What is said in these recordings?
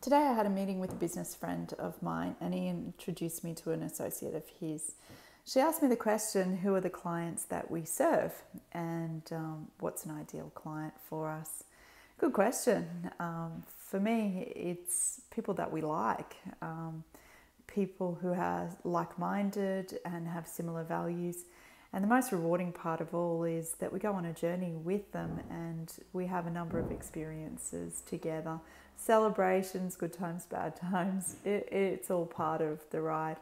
Today I had a meeting with a business friend of mine and he introduced me to an associate of his. She asked me the question, who are the clients that we serve and what's an ideal client for us? Good question. For me, it's people that we like, people who are like-minded and have similar values. And the most rewarding part of all is that we go on a journey with them and we have a number of experiences together. Celebrations, good times, bad times, it's all part of the ride.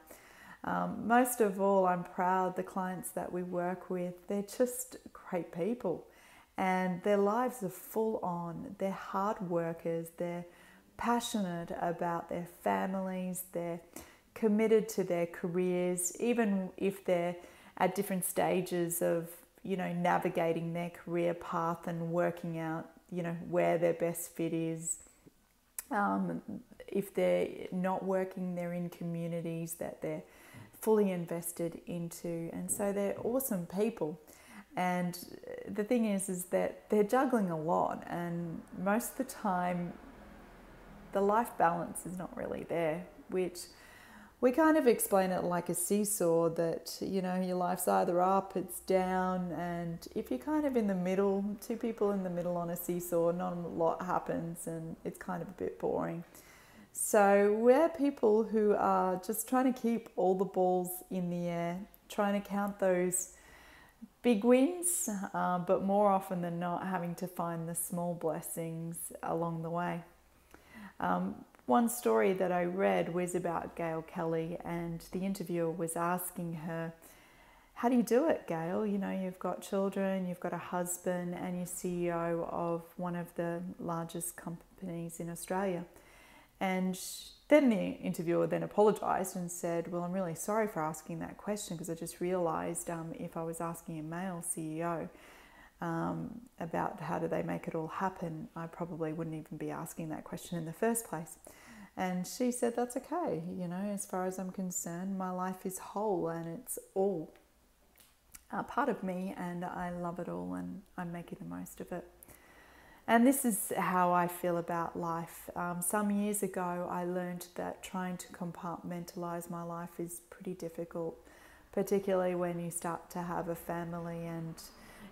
Most of all, I'm proud the clients that we work with, they're just great people and their lives are full on. They're hard workers, they're passionate about their families, they're committed to their careers, even if they're at different stages of, navigating their career path and working out, where their best fit is. If they're not working, they're in communities that they're fully invested into. And so they're awesome people. And the thing is that they're juggling a lot. And most of the time, the life balance is not really there, which we kind of explain it like a seesaw that, your life's either up, it's down, and if you're kind of in the middle, two people in the middle on a seesaw, not a lot happens and it's kind of a bit boring. So we're people who are just trying to keep all the balls in the air, trying to count those big wins, but more often than not having to find the small blessings along the way. One story that I read was about Gail Kelly, and the interviewer was asking her, how do you do it, Gail? You've got children, you've got a husband, and you're CEO of one of the largest companies in Australia. And then the interviewer then apologised and said, well, I'm really sorry for asking that question because I just realised if I was asking a male CEO about how do they make it all happen, I probably wouldn't even be asking that question in the first place. And she said, that's okay. As far as I'm concerned, my life is whole and it's all part of me and I love it all and I'm making the most of it. And this is how I feel about life. Some years ago, I learned that trying to compartmentalize my life is pretty difficult, particularly when you start to have a family and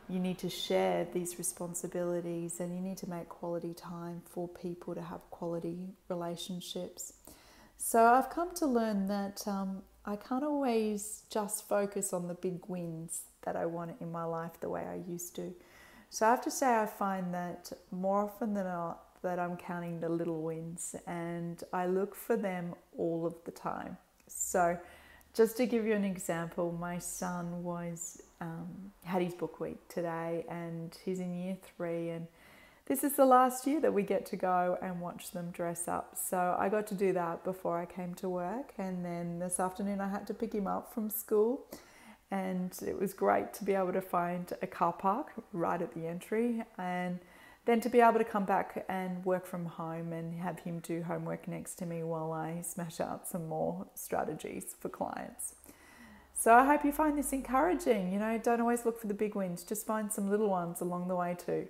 you need to share these responsibilities and you need to make quality time for people to have quality relationships. So I've come to learn that I can't always just focus on the big wins that I want in my life the way I used to. So I have to say I find that more often than not that I'm counting the little wins and I look for them all of the time. So just to give you an example, my son had his book week today and he's in year 3 and this is the last year that we get to go and watch them dress up. So I got to do that before I came to work, and then this afternoon I had to pick him up from school and it was great to be able to find a car park right at the entry and then to be able to come back and work from home and have him do homework next to me while I smash out some more strategies for clients. So I hope you find this encouraging. Don't always look for the big wins, just find some little ones along the way too.